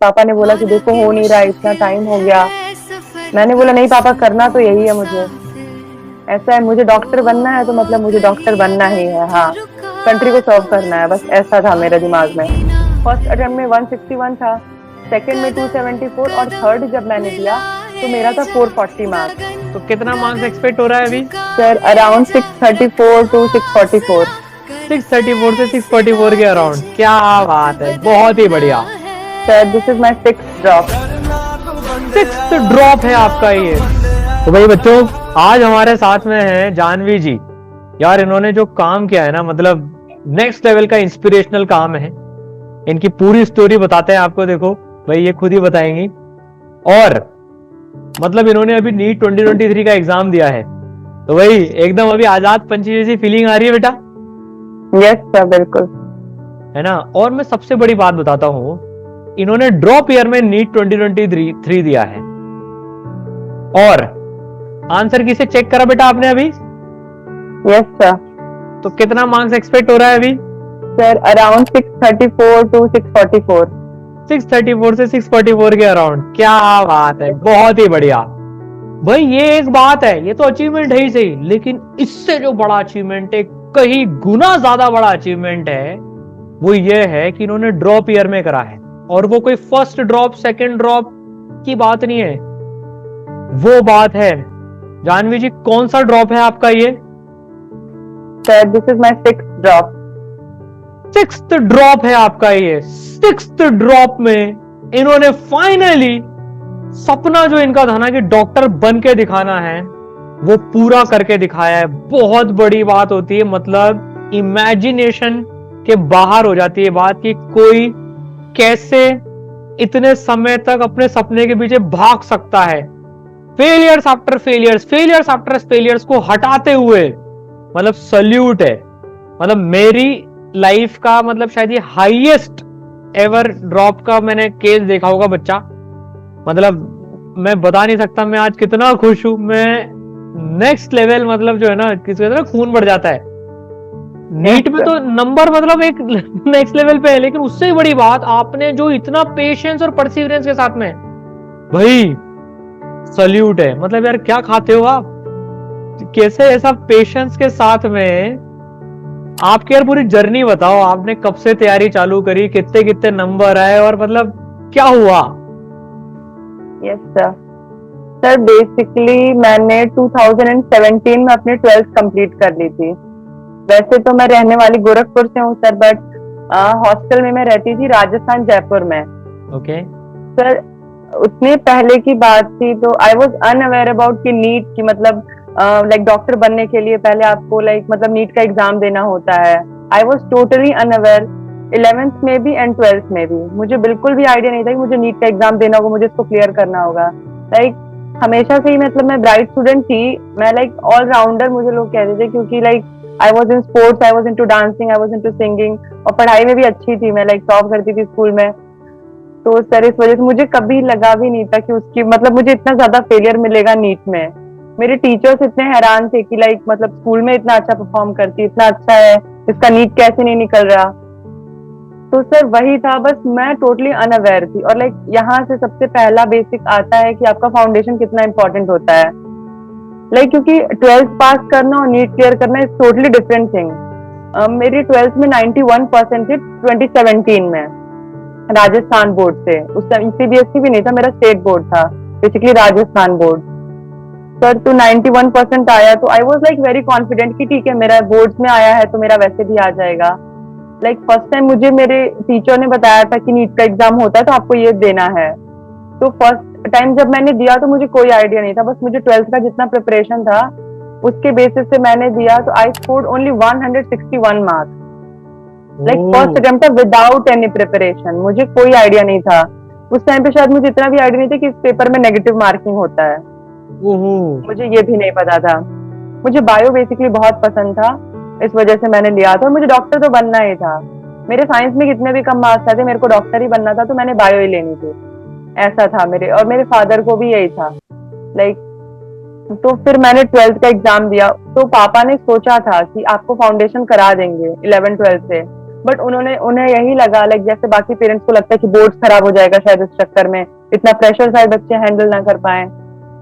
पापा ने बोला कि देखो हो नहीं रहा, इतना टाइम हो गया। मैंने बोला नहीं पापा, करना तो यही है मुझे। ऐसा है, मुझे डॉक्टर बनना है तो मतलब मुझे डॉक्टर बनना ही है। हाँ, कंट्री को सर्व करना है, बस ऐसा था मेरे दिमाग में। फर्स्ट अटेम्प्ट में 161 था, सेकंड में 274, और थर्ड जब मैंने दिया तो मेरा था 440 मार्क्स। तो कितना मार्क्स एक्सपेक्ट हो रहा है अभी? Sir around 634 to 644। 634 से 644 के अराउंड, क्या बात है, बहुत ही बढ़िया। Sir this is my sixth drop. Sixth drop है आपका ये। तो भाई बच्चों, आज हमारे साथ में है जानवी जी। यार इन्होंने जो काम किया है ना, मतलब नेक्स्ट लेवल का इंस्पिरेशनल काम है। इनकी पूरी स्टोरी बताते हैं आपको। देखो भाई, ये खुद ही बताएंगी। और मतलब इन्होंने अभी नीट 2023 का एग्जाम दिया है, तो भाई एकदम अभी आजाद पंछी जैसी फीलिंग आ रही है बेटा? यस सर, बिल्कुल। है ना। और मैं सबसे बड़ी बात बताता हूं, इन्होंने ड्रॉप ईयर में नीट 2023 दिया है। और आंसर किसे चेक करा बेटा आपने अभी? Yes sir. तो कितना मार्क्स एक्सपेक्ट हो रहा है अभी? Sir around 634 to 644। 634 से 644 के अराउंड, क्या बात है, बहुत ही बढ़िया। भाई ये एक बात है, ये तो अचीवमेंट है ही सही, लेकिन इससे जो बड़ा अचीवमेंट है, कहीं गुना ज्यादा बड़ा अचीवमेंट है, वो ये है कि इन्होंने ड्रॉप ईयर में करा है। और वो कोई फर्स्ट ड्रॉप सेकंड ड्रॉप की बात नहीं है, वो बात है। जानवी जी, कौन सा ड्रॉप है आपका ये? Sir this is my sixth drop. Sixth drop है आपका ये। सिक्स्थ ड्रॉप में इन्होंने फाइनली सपना जो इनका था ना कि डॉक्टर बन के दिखाना है, वो पूरा करके दिखाया है। बहुत बड़ी बात होती है, मतलब इमेजिनेशन के बाहर हो जाती है बात कि कोई कैसे इतने समय तक अपने सपने के पीछे भाग सकता है। Failures after failures, failures after failures को हटाते हुए, मतलब सल्यूट है। मतलब मेरी लाइफ का मतलब शायद ये हाईएस्ट एवर ड्रॉप का मैंने केस देखा होगा बच्चा। मतलब मैं बता नहीं सकता मैं आज कितना खुश हूं। मैं नेक्स्ट लेवल, मतलब जो है ना, किसी का खून बढ़ जाता है। नीट में तो नंबर मतलब एक नेक्स्ट लेवल पे है, लेकिन उससे ही बड़ी बात आपने जो इतना पेशेंस और परसिवरेंस के साथ में, भाई सल्यूट है। मतलब यार क्या खाते हो आप, कैसे ऐसा पेशेंस के साथ में। आपकी यार पूरी जर्नी बताओ, आपने कब से तैयारी चालू करी, कितने कितने नंबर आए, और मतलब क्या हुआ? Yes sir. सर बेसिकली मैंने 2017 में अपनी 12th कंप्लीट कर ली थी। वैसे तो मैं रहने वाली गोरखपुर से हूँ सर, बट हॉस्टल में मैं रहती थी राजस्थान, जयपुर में। ओके। सर उतने पहले की बात थी, तो आई वॉज अनअवेयर अबाउट कि नीट की मतलब लाइक डॉक्टर बनने के लिए पहले आपको लाइक मतलब नीट का एग्जाम देना होता है। I was totally unaware. 11th में भी एंड 12th में भी मुझे बिल्कुल भी आइडिया नहीं था कि मुझे नीट का एग्जाम देना होगा, मुझे इसको क्लियर करना होगा। लाइक हमेशा से ही मतलब मैं ब्राइट स्टूडेंट थी। मैं लाइक ऑल राउंडर मुझे लोग कहते थे, क्योंकि like I was in sports, I was into dancing, I was into singing, और पढ़ाई में भी अच्छी थी। मैं लाइक टॉप करती थी स्कूल में। तो सर इस वजह से मुझे कभी लगा भी नहीं था कि उसकी मतलब मुझे इतना ज्यादा फेलियर मिलेगा नीट में। मेरे टीचर्स इतने हैरान थे कि लाइक मतलब स्कूल में इतना अच्छा परफॉर्म करती, इतना अच्छा है, इसका नीट कैसे नहीं निकल रहा। तो सर वही था, बस मैं टोटली अनअवेयर थी। और लाइक यहाँ से सबसे पहला बेसिक आता है कि आपका फाउंडेशन कितना इंपॉर्टेंट होता है। लाइक क्योंकि 12th पास करना और नीट क्लियर करना इज टोटली डिफरेंट थिंग। मेरी 12th में 91% थी 2017 में, राजस्थान बोर्ड से। उस टाइम सीबीएसई भी नहीं था, मेरा स्टेट बोर्ड था, बेसिकली राजस्थान बोर्ड। सर तो 91% आया, तो I was like very confident कि ठीक है, मेरा बोर्ड्स में आया है तो मेरा वैसे भी आ जाएगा। लाइक फर्स्ट टाइम मुझे मेरे टीचर ने बताया था कि नीट का एग्जाम होता है तो आपको ये देना है। तो फर्स्ट टाइम जब मैंने दिया तो मुझे कोई आइडिया नहीं था, बस मुझे 12th का जितना प्रिपरेशन था उसके बेसिस से मैंने दिया, तो I scored only 161 marks. Like first attempt था विदाउट एनी प्रिपरेशन, मुझे कोई आइडिया नहीं था। उस टाइम पे शायद मुझे इतना भी आइडिया नहीं था कि इस पेपर में नेगेटिव मार्किंग होता है, मुझे ये भी नहीं पता था। मुझे बायो बेसिकली बहुत पसंद था, इस वजह से मैंने लिया था। और मुझे डॉक्टर तो बनना ही था। मेरे साइंस में कितने भी कम मार्क्स आए थे, मेरे को डॉक्टर ही बनना था, तो मैंने बायो ही लेनी थी। ऐसा था मेरे और मेरे फादर को भी यही था। लाइक तो फिर मैंने 12th का एग्जाम दिया। तो पापा ने सोचा था कि आपको फाउंडेशन करा देंगे 11 12 से, बट उन्हें यही लगा लाइक जैसे बाकी पेरेंट्स को लगता है कि बोर्ड खराब हो जाएगा शायद इस चक्कर में, इतना प्रेशर शायद बच्चे हैंडल ना कर पाए,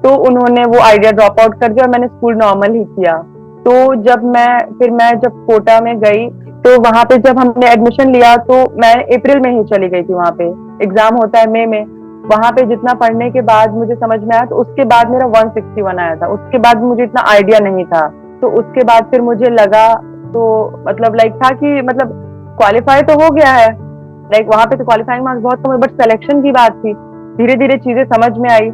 तो उन्होंने वो आइडिया ड्रॉप आउट कर दिया और मैंने स्कूल नॉर्मल ही किया। तो मैं जब कोटा में गई, तो वहां पे जब हमने एडमिशन लिया तो मैं अप्रैल में ही चली गई थी। वहां पे एग्जाम होता है मई में। वहां पे जितना पढ़ने के बाद मुझे समझ में आया, तो उसके बाद मेरा 161 आया था। उसके बाद मुझे इतना आइडिया नहीं था। तो उसके बाद फिर मुझे लगा, तो मतलब लाइक था कि मतलब क्वालिफाई तो हो गया है, लाइक वहां पे तो क्वालिफाइंग मार्क्स बहुत कम है, बट सिलेक्शन की बात थी। धीरे धीरे चीजें समझ में आई।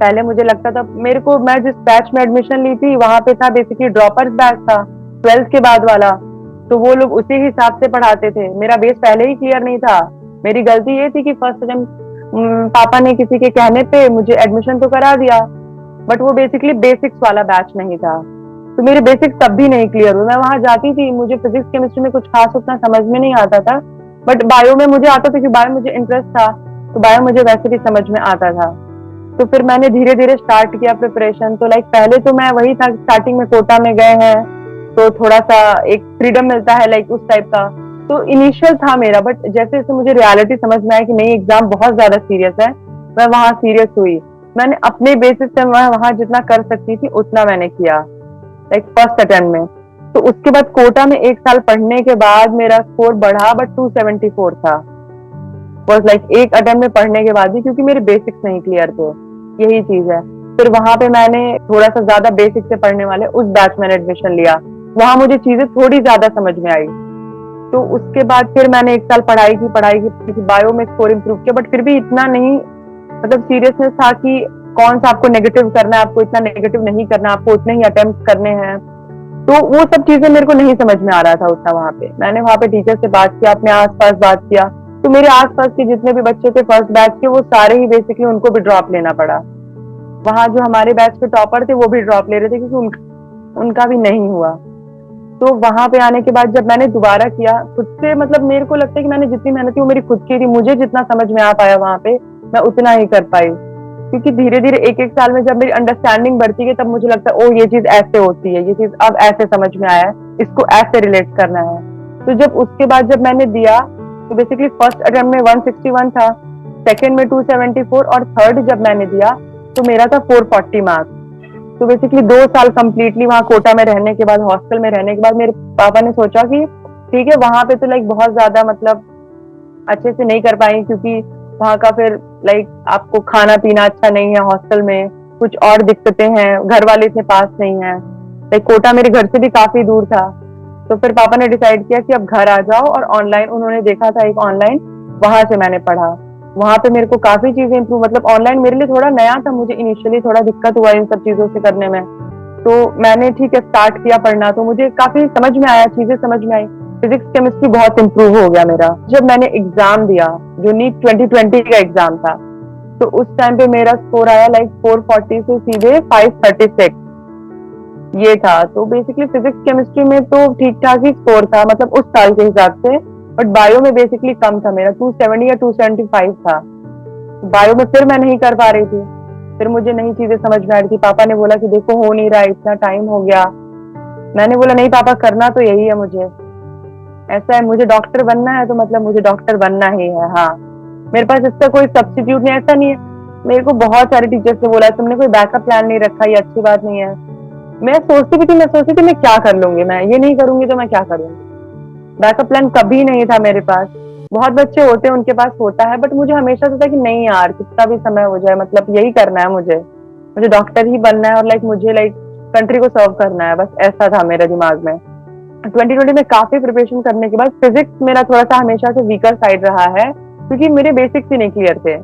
पहले मुझे लगता था मेरे को, मैं जिस बैच में एडमिशन ली थी वहां पे था बेसिकली ड्रॉपर्स बैच था, 12th के बाद वाला। तो वो लोग उसी हिसाब से पढ़ाते थे। मेरा बेस पहले ही क्लियर नहीं था। मेरी गलती ये थी कि फर्स्ट टाइम पापा ने किसी के कहने पे मुझे एडमिशन तो करा दिया, बट वो बेसिकली बेसिक्स वाला बैच नहीं था। तो मेरे बेसिक्स तब भी नहीं क्लियर हुए। मैं वहां जाती थी, मुझे फिजिक्स केमिस्ट्री में कुछ खास उतना समझ में नहीं आता था, बट बायो में मुझे आता था कि बायो मुझे इंटरेस्ट था, तो बायो मुझे वैसे भी समझ में आता था। तो फिर मैंने धीरे धीरे स्टार्ट किया प्रिपरेशन। तो लाइक पहले तो मैं वही था, स्टार्टिंग में कोटा में गए हैं तो थोड़ा सा एक फ्रीडम मिलता है लाइक उस टाइप का। तो इनिशियल था मेरा, बट जैसे जैसे मुझे रियलिटी समझ में आया कि नहीं एग्जाम बहुत ज्यादा सीरियस है, मैं वहां सीरियस हुई। मैंने अपने बेसिस से मैं वहां जितना कर सकती थी उतना मैंने किया, लाइक फर्स्ट अटेम्प्ट में। तो उसके बाद कोटा में एक साल पढ़ने के बाद मेरा स्कोर बढ़ा, बट 274 था। बस लाइक एक अटेम्प्ट में पढ़ने के बाद भी, क्योंकि मेरे बेसिक्स नहीं क्लियर थे, यही चीज है। फिर वहां पे मैंने थोड़ा सा ज्यादा बेसिक से पढ़ने वाले उस बैच में एडमिशन लिया। वहां मुझे चीजें थोड़ी ज्यादा समझ में आई। तो उसके बाद फिर मैंने एक साल पढ़ाई की बायो में स्कोर इम्प्रूव किया, बट फिर भी इतना नहीं, मतलब सीरियसनेस था कि कौन सा आपको नेगेटिव करना है, आपको इतना नेगेटिव नहीं करना, आपको उतने ही अटेम्प्ट करने हैं। तो वो सब चीजें मेरे को नहीं समझ में आ रहा था उतना। वहां पे मैंने वहां पे टीचर से बात किया, अपने आसपास बात किया, तो मेरे आसपास के जितने भी बच्चे थे फर्स्ट बैच के, वो सारे ही बेसिकली उनको भी ड्रॉप लेना पड़ा। वहां जो हमारे बैच के टॉपर थे वो भी ड्रॉप ले रहे थे, क्योंकि उनका भी नहीं हुआ। तो वहां पे आने के बाद जब मैंने दोबारा किया खुद से, मतलब मेरे को लगता है कि मैंने जितनी मेहनत की वो मेरी खुद की थी। मुझे जितना समझ में आ पाया वहां पे मैं उतना ही कर पाई, क्योंकि धीरे धीरे एक एक साल में जब मेरी अंडरस्टैंडिंग बढ़ती गई तब मुझे लगता है ओ ये चीज ऐसे होती है, ये चीज अब ऐसे समझ में आया है, इसको ऐसे रिलेट करना है। तो जब उसके बाद जब मैंने दिया, तो बेसिकली फर्स्ट अटेम्प्ट में 161 था, सेकेंड में 274, और थर्ड जब मैंने दिया तो मेरा था 440 मार्क्स। तो बेसिकली 2 साल कंप्लीटली वहाँ कोटा में रहने के बाद, हॉस्टल में रहने के बाद, मेरे पापा ने सोचा कि ठीक है वहां पे तो लाइक बहुत ज्यादा मतलब अच्छे से नहीं कर पाएंगे, क्योंकि वहाँ का फिर लाइक आपको खाना पीना अच्छा नहीं है, हॉस्टल में कुछ और दिक्कतें हैं, घर वाले इतने पास नहीं है, लाइक कोटा मेरे घर से भी काफी दूर था। तो फिर पापा ने डिसाइड किया कि अब घर आ जाओ, और ऑनलाइन उन्होंने देखा था एक ऑनलाइन, वहां से मैंने पढ़ा। वहां पे मेरे को काफी चीजें इंप्रूव, मतलब ऑनलाइन मेरे लिए थोड़ा नया था, मुझे इनिशियली थोड़ा दिक्कत हुआ इन सब चीजों से करने में। तो मैंने ठीक है स्टार्ट किया पढ़ना, तो मुझे काफी समझ में आया, चीजें समझ में आई। फिजिक्स केमिस्ट्री बहुत इंप्रूव हो गया मेरा। जब मैंने एग्जाम दिया, जो नीट 2020 का एग्जाम था, तो उस टाइम पे मेरा स्कोर आया लाइक 440 से सीधे 536, ये था। तो बेसिकली फिजिक्स केमिस्ट्री में तो ठीक ठाक ही स्कोर था, मतलब उस साल के हिसाब से। बट बायो में बेसिकली कम था, मेरा 270 या 275 था। बायो में फिर मैं नहीं कर पा रही थी, फिर मुझे नई चीजें समझ में आ रही थी। पापा ने बोला कि देखो हो नहीं रहा, इतना टाइम हो गया। मैंने बोला नहीं पापा, करना तो यही है मुझे, ऐसा है, मुझे डॉक्टर बनना है तो मतलब मुझे डॉक्टर बनना ही है। हाँ, मेरे पास इसका कोई सब्स्टिट्यूट नहीं, ऐसा नहीं है। मेरे को बहुत सारे टीचर्स ने बोला तुमने कोई बैकअप प्लान नहीं रखा, ये अच्छी बात नहीं है। मैं सोचती थी मैं क्या कर लूंगी, मैं ये नहीं करूंगी तो मैं क्या करूंगी। बैकअप प्लान कभी नहीं था मेरे पास। बहुत बच्चे होते हैं उनके पास होता है, बट मुझे हमेशा से था कि नहीं यार, कितना भी समय हो जाए, मतलब यही करना है मुझे, मुझे डॉक्टर ही बनना है, और लाइक मुझे लाइक कंट्री को सर्व करना है, बस ऐसा था मेरे दिमाग में। 2020 में काफी प्रिपरेशन करने के बाद फिजिक्स मेरा थोड़ा सा हमेशा से वीकर साइड रहा है, क्योंकि मेरे बेसिक्स ही नहीं क्लियर थे।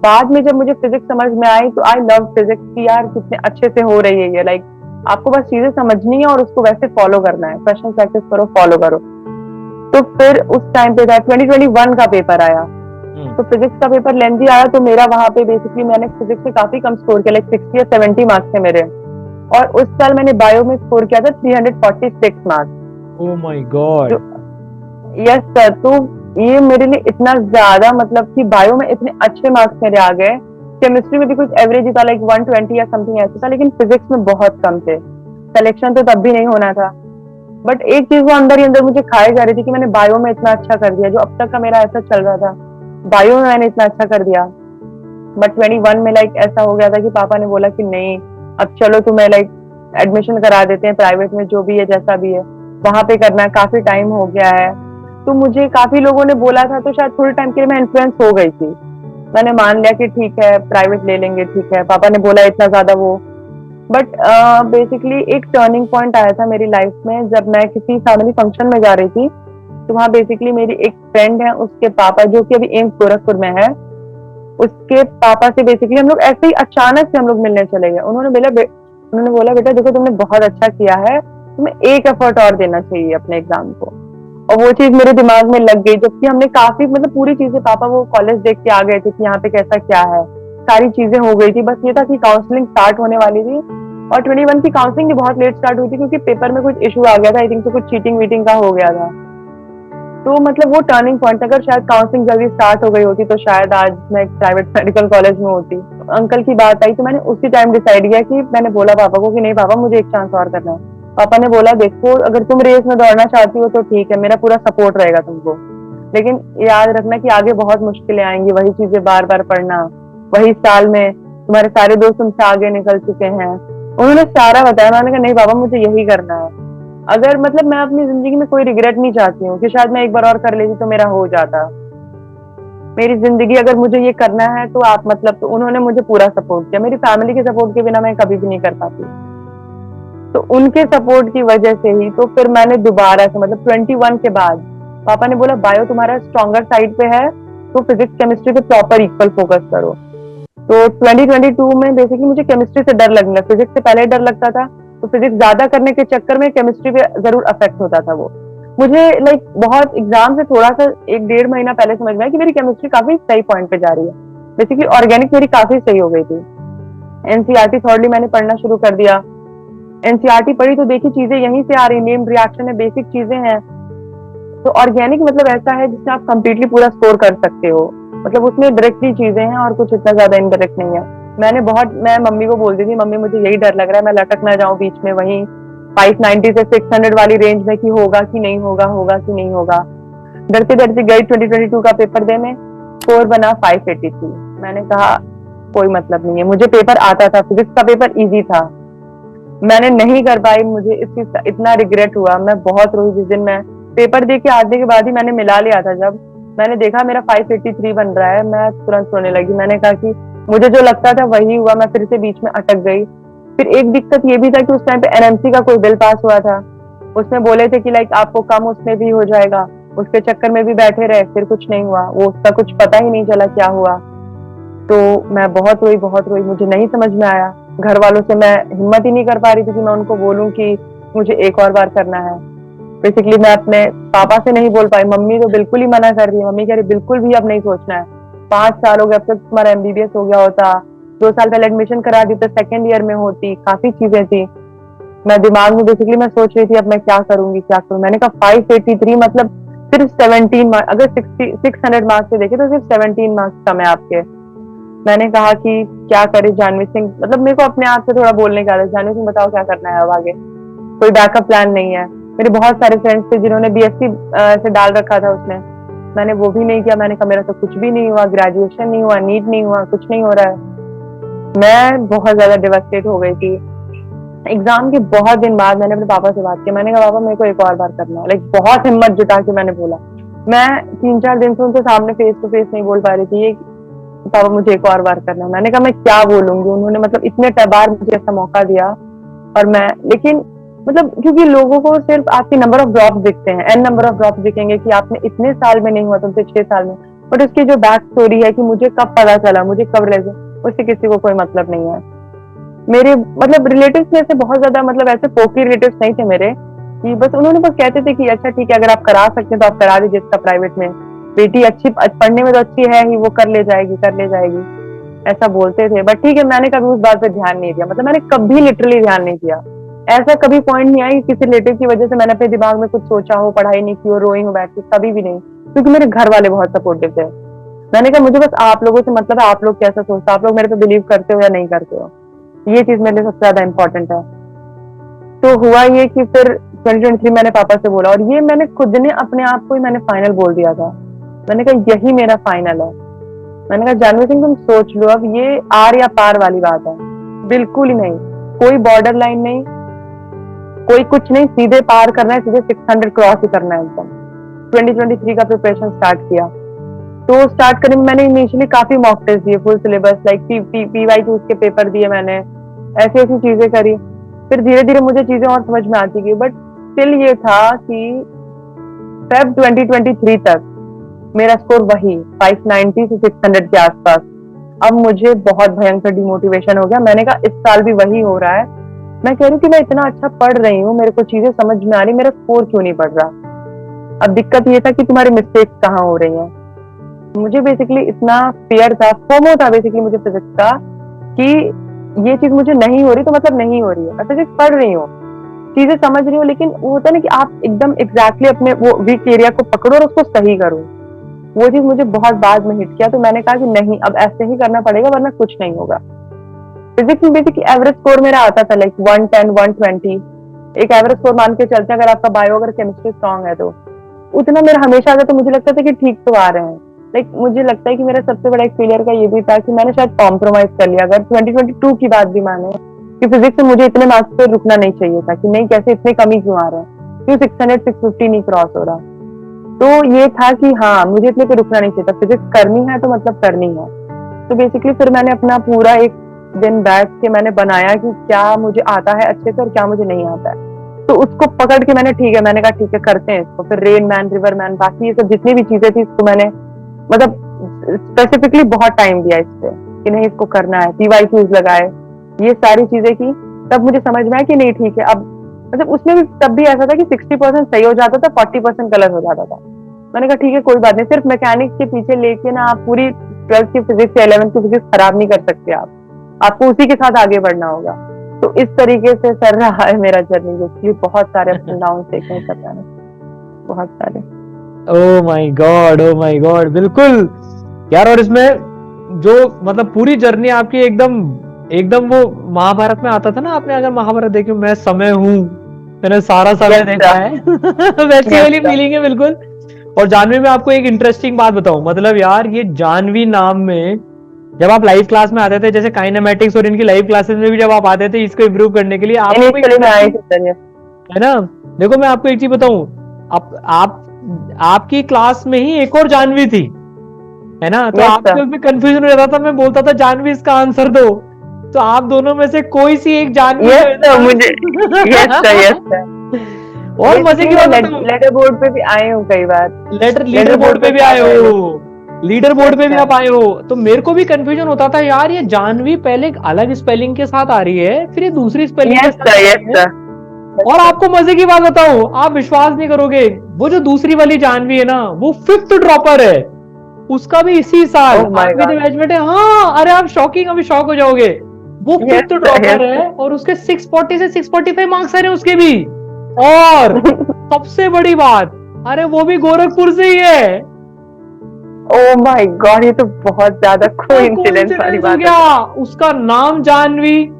बाद में जब मुझे फिजिक्स समझ में आई तो आई लव फिजिक्स की, यार कितने अच्छे से हो रही है ये, लाइक आपको बस चीजें समझनी है और उसको वैसे फॉलो करना है, क्वेश्चन प्रैक्टिस करो, फॉलो करो। तो फिर उस टाइम पे था 2021 का पेपर आया, तो फिजिक्स का पेपर लेंथी आया, तो मेरा वहां पे बेसिकली मैंने फिजिक्स में काफी कम स्कोर किया, लाइक 60 या 70 मार्क्स थे मेरे। और उस साल मैंने बायो में स्कोर किया था 346 marks. Oh my God. Yes sir. तो ये मेरे लिए इतना ज्यादा, मतलब कि बायो में इतने अच्छे मार्क्स मेरे आ गए। केमिस्ट्री में भी कुछ एवरेज ही था, लाइक 120 या समथिंग ऐसा था, लेकिन फिजिक्स में बहुत कम थे। सिलेक्शन तो तब भी नहीं होना था। बट एक चीज वो अंदर ही अंदर मुझे खाए जा रही थी कि मैंने बायो में इतना अच्छा कर दिया, जो अब तक का मेरा ऐसा चल रहा था, बायो में मैंने इतना अच्छा कर दिया। बट 21 में लाइक ऐसा हो गया था कि पापा ने बोला कि नहीं, अब चलो तुम्हें लाइक एडमिशन करा देते हैं प्राइवेट में, जो भी है जैसा भी है वहां पे करना है, काफी टाइम हो गया है। तो मुझे काफी लोगों ने बोला था, तो शायद थोड़े टाइम के लिए मैं इन्फ्लुएंस हो गई थी। मैंने मान लिया कि ठीक है प्राइवेट ले लेंगे, ठीक है पापा ने बोला इतना ज्यादा वो। बट बेसिकली एक टर्निंग पॉइंट आया था मेरी लाइफ में, जब मैं किसी फैमिली फंक्शन में जा रही थी। तो वहाँ बेसिकली मेरी एक फ्रेंड है, उसके पापा जो कि अभी एम्स गोरखपुर में है, उसके पापा से बेसिकली हम लोग ऐसे ही अचानक से हम लोग मिलने चले गए। उन्होंने बोला बेटा देखो तुमने बहुत अच्छा किया है, तुम्हें एक एफर्ट और देना चाहिए अपने एग्जाम को। और वो चीज मेरे दिमाग में लग गई, जबकि हमने काफी मतलब पूरी चीजें, पापा वो कॉलेज देख के आ गए थे कि यहाँ पे कैसा क्या है, सारी चीजें हो गई थी। बस ये था कि काउंसलिंग स्टार्ट होने वाली थी, और 21 की काउंसलिंग भी बहुत लेट स्टार्ट हुई थी क्योंकि पेपर में कुछ इशू आ गया था, आई थिंक तो कुछ चीटिंग वीटिंग का हो गया था। तो मतलब वो टर्निंग पॉइंट, अगर शायद काउंसलिंग जल्दी स्टार्ट हो गई होती तो शायद आज मैं एक प्राइवेट मेडिकल कॉलेज में होती। अंकल की बात आई तो मैंने उसी टाइम डिसाइड किया कि मैंने बोला पापा को कि नहीं पापा मुझे एक चांस और करना है। पापा ने बोला देखो अगर तुम रेस में दौड़ना चाहती हो तो ठीक है, मेरा पूरा सपोर्ट रहेगा तुमको, लेकिन याद रखना कि आगे बहुत मुश्किलें आएंगी, वही चीजें बार बार पढ़ना, वही साल में तुम्हारे सारे दोस्त तुमसे आगे निकल चुके हैं। उन्होंने सारा बताया, मैंने कहा नहीं पापा मुझे यही करना है। अगर मतलब मैं अपनी जिंदगी में कोई रिग्रेट नहीं चाहती हूँ कि शायद मैं एक बार और कर लेती तो मेरा हो जाता। मेरी जिंदगी अगर मुझे ये करना है तो आप मतलब, तो उन्होंने मुझे पूरा सपोर्ट किया। मेरी फैमिली के सपोर्ट के बिना मैं कभी भी नहीं कर पाती, तो उनके सपोर्ट की वजह से ही तो फिर मैंने दोबारा से मतलब 21 के बाद पापा ने बोला बायो तुम्हारा स्ट्रॉन्गर साइड पे है, तो फिजिक्स केमिस्ट्री पे प्रॉपर इक्वल फोकस करो। तो 2022 में बेसिकली मुझे केमिस्ट्री से डर लगने लगा, फिजिक्स से पहले डर लगता था, तो फिजिक्स ज्यादा करने के चक्कर में केमिस्ट्री पे जरूर अफेक्ट होता था वो। मुझे लाइक बहुत एग्जाम से थोड़ा सा 1-1.5 महीना पहले समझ में आया कि मेरी केमिस्ट्री काफी सही पॉइंट पे जा रही है। बेसिकली ऑर्गेनिक मेरी काफी सही हो गई थी। एनसीईआरटी थर्डली मैंने पढ़ना शुरू कर दिया। एनसीईआरटी पढ़ी तो देखी चीजें यहीं से आ रही, नेम रिएक्शन है, बेसिक चीजें हैं। तो ऑर्गेनिक मतलब ऐसा है जिसमें आप कंप्लीटली पूरा स्कोर कर सकते हो, मतलब उसमें डायरेक्टली चीजें हैं और कुछ इतना ज्यादा इनडायरेक्ट नहीं है। मैं मम्मी को बोलती थी मम्मी मुझे यही डर लग रहा है मैं लटक ना जाऊं बीच में वहीं 590 से 600 वाली रेंज में, कि होगा कि नहीं होगा, होगा कि नहीं होगा। डरते डरते गई 2022 का पेपर देने, स्कोर बना 583। मैंने कहा कोई मतलब नहीं है, मुझे पेपर आता था, फिजिक्स का पेपर इजी था, मैंने नहीं कर पाई, मुझे इस चीज का इतना रिग्रेट हुआ, मैं बहुत रोई जिस दिन मैं पेपर दे के आने के बाद ही मैंने मिला लिया था। जब मैंने देखा मेरा 583 बन रहा है, मैं तुरंत रोने लगी। मैंने कहा कि मुझे जो लगता था वही हुआ, मैं फिर से बीच में अटक गई। फिर एक दिक्कत ये भी था कि उस टाइम पे एनएमसी का कोई बिल पास हुआ था, उसमें बोले थे कि लाइक आपको कम उसमें भी हो जाएगा, उसके चक्कर में भी बैठे रहे, फिर कुछ नहीं हुआ, वो उसका कुछ पता ही नहीं चला क्या हुआ। तो मैं बहुत रोई, मुझे नहीं समझ में आया। घर वालों से मैं हिम्मत ही नहीं कर पा रही थी कि मैं उनको बोलूं कि मुझे एक और बार करना है। बेसिकली मैं अपने पापा से नहीं बोल पाई, मम्मी तो बिल्कुल ही मना कर रही है, मम्मी कह रही बिल्कुल भी अब नहीं सोचना है, 5 साल हो गए, अब तक तुम्हारा एमबीबीएस हो गया होता, 2 साल पहले एडमिशन करा दी तो सेकेंड ईयर में होती, काफी चीजें थी। मैं दिमाग में बेसिकली मैं सोच रही थी अब मैं क्या करूंगी क्या करूँ। मैंने कहा 583 मतलब सिर्फ 17 मार्क्स, अगर 600 मार्क्स से देखे तो सिर्फ 17 मार्क्स कम है आपके। मैंने कहा कि क्या करे जानवी सिंह, मतलब मेरे को अपने आप से थोड़ा बोलने का था, जानवी सिंह बताओ क्या करना है अब आगे, कोई बैकअप प्लान नहीं है। मेरे बहुत सारे फ्रेंड्स थे जिन्होंने बीएससी से डाल रखा था उसमें, मैंने वो भी नहीं किया। मैंने कहा मेरा तो कुछ भी नहीं हुआ, ग्रेजुएशन नहीं हुआ, नीट नहीं हुआ, कुछ नहीं हो रहा है। मैं बहुत ज्यादा डिवास्टेट हो गई थी। एग्जाम के बहुत दिन बाद मैंने अपने पापा से बात की, मैंने कहा पापा मेरे को एक और बार करना है, लाइक बहुत हिम्मत जुटा के मैंने बोला। मैं 3-4 दिन से उनके सामने फेस टू फेस नहीं बोल पा रही थी, पापा मुझे एक और बार करना है। मैंने कहा मैं क्या बोलूंगी, उन्होंने मतलब इतने बार मुझे ऐसा मौका दिया। और मैं लेकिन मतलब क्योंकि लोगों को सिर्फ आपके नंबर ऑफ ड्रॉप दिखते हैं, एन नंबर ऑफ ड्रॉप दिखेंगे कि आपने इतने साल में नहीं हुआ तुमसे 6 साल में, बट उसकी जो बैक स्टोरी है कि मुझे कब पता चला, मुझे कब लगे, उससे किसी को कोई मतलब नहीं है। मेरे मतलब रिलेटिव्स में से बहुत ज्यादा मतलब ऐसे पोकी रिलेटिव्स नहीं थे मेरे, कि बस उन्होंने बस कहते थे कि अच्छा ठीक है अगर आप करा सकते हैं तो आप करा दीजिए इसका प्राइवेट में, बेटी अच्छी पढ़ने में तो अच्छी है ही, वो कर ले जाएगी, ऐसा बोलते थे। बट ठीक है मैंने कभी उस बात पे ध्यान नहीं दिया, मतलब मैंने कभी लिटरली ध्यान नहीं दिया। ऐसा कभी पॉइंट नहीं आई किसी रिलेटिव की वजह से मैंने अपने दिमाग में कुछ सोचा हो, पढ़ाई नहीं की हो, रोई हूँ बैठ के, कभी भी नहीं, क्योंकि मेरे घर वाले बहुत सपोर्टिव थे। मैंने कहा मुझे बस आप लोगों से मतलब है, आप लोग कैसा सोचते हो, आप लोग मेरे पे बिलीव करते हो या नहीं करते हो, ये चीज मेरे लिए सबसे ज्यादा इम्पोर्टेंट है। तो हुआ ये कि फिर 2023 मैंने पापा से बोला, और ये मैंने खुद ने अपने आप को ही मैंने फाइनल बोल दिया था। मैंने कहा यही मेरा फाइनल है। मैंने कहा जानवी सिंह तुम सोच लो, अब ये आर या पार वाली बात है, बिल्कुल ही नहीं, कोई बॉर्डर लाइन नहीं, कोई कुछ नहीं, सीधे पार करना है, सीधे 600 क्रॉस ही करना है एकदम। 2023 का प्रिपरेशन स्टार्ट किया। तो स्टार्ट करने में मैंने इनिशियली काफी मॉक टेस्ट दिए, फुल सिलेबस, लाइक PYQs के पेपर दिए मैंने, ऐसी ऐसी चीजें करी। फिर धीरे धीरे मुझे चीजें और समझ में आती गई, बट स्टिल ये था कि फेब 2023 तक मेरा स्कोर वही 590 से 600 के आसपास। अब मुझे बहुत भयंकर डिमोटिवेशन हो गया। मैंने कहा इस साल भी वही हो रहा है। मैं कह रही हूँ कि मैं इतना अच्छा पढ़ रही हूँ, मेरे को चीजें समझ में आ रही, मेरा स्कोर क्यों नहीं बढ़ रहा। अब दिक्कत ये था कि तुम्हारी मिस्टेक्स कहाँ हो रही हैं। मुझे बेसिकली इतना फियर था, फोमो था बेसिकली मुझे फिजिक्स का, कि ये चीज मुझे नहीं हो रही तो मतलब नहीं हो रही है। मैं फिजिक्स पढ़ रही हूँ, चीजें समझ रही हूँ, लेकिन वो होता है ना कि आप एकदम एग्जैक्टली अपने वो वीक एरिया को पकड़ो और उसको सही करो। वो चीज मुझे बहुत बाद में हिट किया। तो मैंने कहा कि नहीं, अब ऐसे ही करना पड़ेगा वरना कुछ नहीं होगा। फिजिक्स में बेसिकली एवरेज स्कोर मेरा आता था लाइक 110 120, एक एवरेज स्कोर मान के चलते हैं। अगर आपका बायो अगर केमिस्ट्री स्ट्रॉन्ग है तो उतना मेरा हमेशा आता। तो मुझे लगता था कि ठीक तो आ रहे हैं। लाइक मुझे लगता है कि मेरा सबसे बड़ा एक फेलियर का ये भी था कि मैंने शायद कॉम्प्रोमाइज कर लिया। अगर 2022 की बात भी माने कि फिजिक्स में मुझे इतने मार्क्स पे रुकना नहीं चाहिए था, कि नहीं कैसे इतने कमी क्यों आ रहे हैं, क्यों 600 650 नहीं क्रॉस हो रहा। तो ये था कि हाँ मुझे इतने पे रुकना नहीं चाहिए था, फिजिक्स करनी है तो मतलब करनी है। तो बेसिकली फिर मैंने अपना पूरा एक दिन बैठ के मैंने बनाया कि क्या मुझे आता है अच्छे से और क्या मुझे नहीं आता है। तो उसको पकड़ के मैंने मैंने कहा ठीक है करते हैं इसको। फिर रेन मैन, रिवर मैन, बाकी ये सब जितनी भी चीजें थी इसको मैंने मतलब स्पेसिफिकली बहुत टाइम दिया इस पे कि नहीं इसको करना है। PYQs लगाए, ये सारी चीजें की, तब मुझे समझ में आया कि नहीं ठीक है। अब मतलब उसमें भी तब भी ऐसा था कि 60% सही हो जाता था, 40% गलत हो जाता था। मैंने कहा ठीक है कोई बात नहीं, सिर्फ मैकेनिक्स के पीछे लेके ना आप पूरी 12th की फिजिक्स या 11th की फिजिक्स खराब नहीं कर सकते। आपको उसी के साथ आगे बढ़ना होगा। तो इस तरीके से चल रहा है मेरा जर्नी, जिसकी बहुत सारे अप्स एंड डाउन देखने पता है, बहुत सारे। ओ माय गॉड, बिल्कुल यार। और इसमें जो मतलब पूरी जर्नी आपकी एकदम एकदम वो महाभारत में आता था ना, आपने अगर महाभारत देखी, मैं समय हूँ, मैंने सारा समय देखा है वैसी वाली फीलिंग है बिल्कुल। और जानवी में आपको एक इंटरेस्टिंग बात बताऊं, मतलब यार ये जानवी नाम में जब आप लाइव क्लास में आते थे, जैसे काइनेमेटिक्स और इनकी लाइव क्लासेस में भी जब आप आते थे इसको इम्प्रूव करने के लिए, है ना। देखो मैं आपको एक चीज बताऊं, आपकी क्लास में ही एक और जानवी थी, है ना। तो आपके उसमें कंफ्यूजन हो जाता था, मैं बोलता था जानवी इसका आंसर दो, तो आप दोनों में से कोई सी एक जानवी मुझे और मजे की बात बताऊं, लेटर बोर्ड पे भी आए हो कई बार, लीडर बोर्ड पे भी आए हो, लीडर बोर्ड पे भी आप आए हो। तो मेरे को भी कंफ्यूजन होता था यार, ये जानवी पहले एक अलग स्पेलिंग के साथ आ रही है, फिर ये दूसरी स्पेलिंग के साथ आ रही है। और आपको मजे की बात बताऊं, आप विश्वास नहीं करोगे, वो जो दूसरी वाली जानवी है ना, वो 5th ड्रॉपर है, उसका भी इसी साल मैनेजमेंट है। हाँ अरे आप शॉकिंग, अभी शॉक हो जाओगे। वो 5th ड्रॉपर है और उसके 640 से 645 मार्क्स आ रहे हैं उसके भी। और सबसे बड़ी बात, अरे वो भी गोरखपुर से ही है। ओह माय गॉड, ये तो बहुत ज्यादा कोइंसिडेंस वाली बात है। उसका नाम जानवी,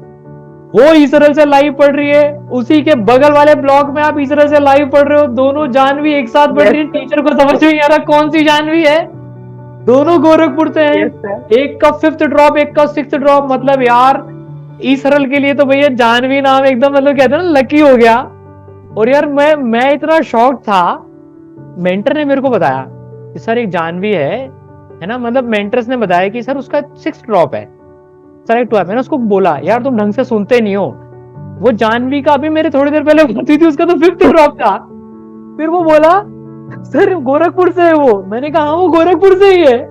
वो इसरल से लाइव पढ़ रही है, उसी के बगल वाले ब्लॉक में आप इसरल से लाइव पढ़ रहे हो, दोनों जानवी एक साथ पढ़ रही है। टीचर को समझ नहीं आ रहा कौन सी जानवी है, दोनों गोरखपुर से हैं। एक का 5th ड्रॉप, एक का 6th ड्रॉप। मतलब यार इसरल के लिए तो भैया जानवी नाम एकदम मतलब कहते हैं ना लकी हो गया। और यार मैं इतना शॉक था, मेंटर ने मेरे को बताया कि सर एक जानवी है ना, मतलब मेंटर्स ने बताया कि सर उसका 6th ड्रॉप है, सर एक 12। मैंने उसको बोला यार तुम ढंग से सुनते नहीं हो, वो जानवी का अभी मेरे थोड़ी देर पहले होती थी, उसका तो 5th ड्रॉप था। फिर वो बोला सर गोरखपुर से है वो। मैंने कहा हाँ वो गोरखपुर से ही है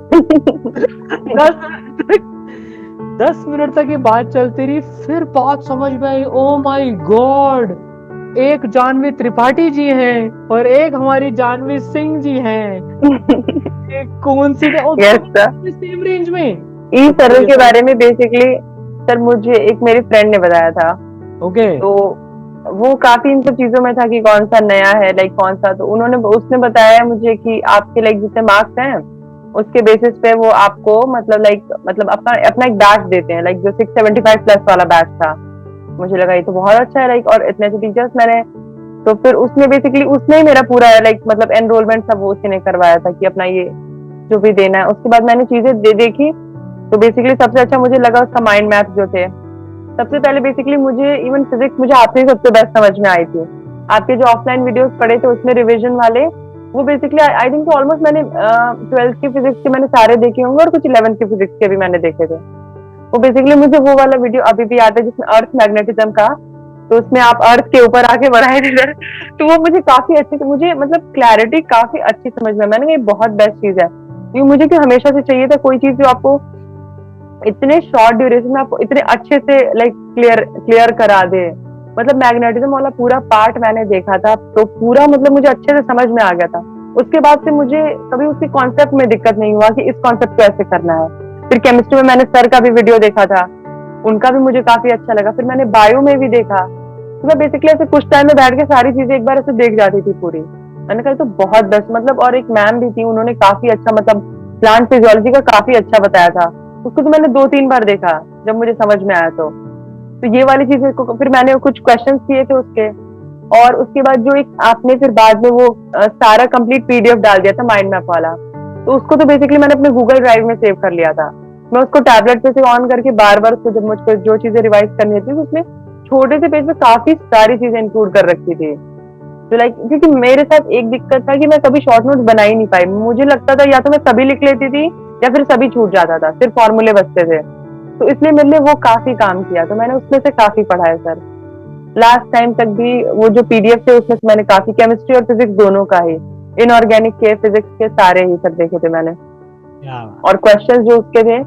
10 मिनट तक ये बात चलती रही, फिर बात समझ में आई। ओ माय गॉड, एक जानवी त्रिपाठी जी हैं और एक हमारी जानवी सिंह जी हैं। कौन सी सेम रेंज में। सरल के बारे में बेसिकली सर मुझे एक मेरी फ्रेंड ने बताया था। ओके तो वो काफी इन सब चीजों में था कि कौन सा नया है, लाइक कौन सा। तो उसने बताया मुझे कि आपके लाइक जितने मार्क्स हैं उसके बेसिस पे वो आपको मतलब अपना एक बैच देते हैं, लाइक जो 675 प्लस वाला बैच था। मुझे लगा ये तो बहुत अच्छा है, लाइक और इतने से टीचर्स मैंने तो फिर उसने बेसिकली उसने ही मेरा पूरा लाइक मतलब एनरोलमेंट सब वो उसने करवाया था कि अपना ये जो भी देना है। उसके बाद मैंने चीजें देखी, तो बेसिकली सबसे अच्छा मुझे लगा उसका माइंड मैप जो थे। सबसे पहले बेसिकली मुझे इवन फिजिक्स मुझे आपसे ही सबसे बेस्ट समझ में आई थी। आपके जो ऑफलाइन वीडियोस पड़े थे उसमें रिवीजन वाले, वो बेसिकली आई थिंक ऑलमोस्ट मैंने 12th की फिजिक्स के मैंने सारे देखे होंगे और कुछ 11th की फिजिक्स के भी मैंने देखे थे। वो बेसिकली मुझे वो वाला वीडियो अभी भी याद है जिसमें अर्थ मैग्नेटिज्म का, तो उसमें आप अर्थ के ऊपर आके बढ़ाए थे सर। तो वो मुझे काफी अच्छे से मुझे मतलब क्लैरिटी काफी अच्छी समझ में, मैंने कहा ये बहुत बेस्ट चीज है। ये मुझे क्यों हमेशा से चाहिए था कोई चीज जो आपको इतने शॉर्ट ड्यूरेशन में आपको इतने अच्छे से लाइक क्लियर करा दे। मतलब मैग्नेटिज्म वाला पूरा पार्ट मैंने देखा था, तो पूरा मतलब मुझे अच्छे से समझ में आ गया था। उसके बाद से मुझे कभी उसके कॉन्सेप्ट में दिक्कत नहीं हुआ कि इस कॉन्सेप्ट को ऐसे करना है। फिर केमिस्ट्री में मैंने सर का भी वीडियो देखा था, उनका भी मुझे काफी अच्छा लगा। फिर मैंने बायो में भी देखा, तो मैं बेसिकली ऐसे कुछ टाइम में बैठ के सारी चीजें एक बार ऐसे देख जाती थी पूरी। मैंने कहा तो बहुत बेस्ट मतलब। और एक मैम भी थी, उन्होंने काफी अच्छा मतलब प्लांट फिजियोलॉजी का काफी अच्छा बताया था। उसको तो मैंने 2-3 बार देखा जब मुझे समझ में आया। तो ये वाली चीजें को फिर मैंने कुछ क्वेश्चंस किए थे उसके। और उसके बाद जो एक आपने फिर बाद में वो सारा कंप्लीट पीडीएफ डाल दिया था माइंड मैप वाला, तो उसको तो बेसिकली मैंने अपने गूगल ड्राइव में सेव कर लिया था। मैं उसको टैबलेट पे से ऑन करके बार बार उसको जब मुझको जो चीजें रिवाइज करनी थी उसमें छोटे से पेज में काफी सारी चीजें इंक्लूड कर रखी थी। तो लाइक क्योंकि मेरे साथ एक दिक्कत था कि मैं कभी शॉर्ट नोट्स बना ही नहीं पाई। मुझे लगता था या तो मैं सभी लिख लेती थी या फिर सभी छूट जाता था, सिर्फ फॉर्मूले बचते थे। तो इसलिए मेरे लिए वो काफी काम किया, तो मैंने उसमें से काफी पढ़ा है सर। लास्ट टाइम तक भी वो जो पीडीएफ थे उसमें से मैंने काफी केमिस्ट्री और फिजिक्स दोनों का ही, इनऑर्गेनिक के फिजिक्स के सारे ही सब देखे थे मैंने। और क्वेश्चंस जो उसके थे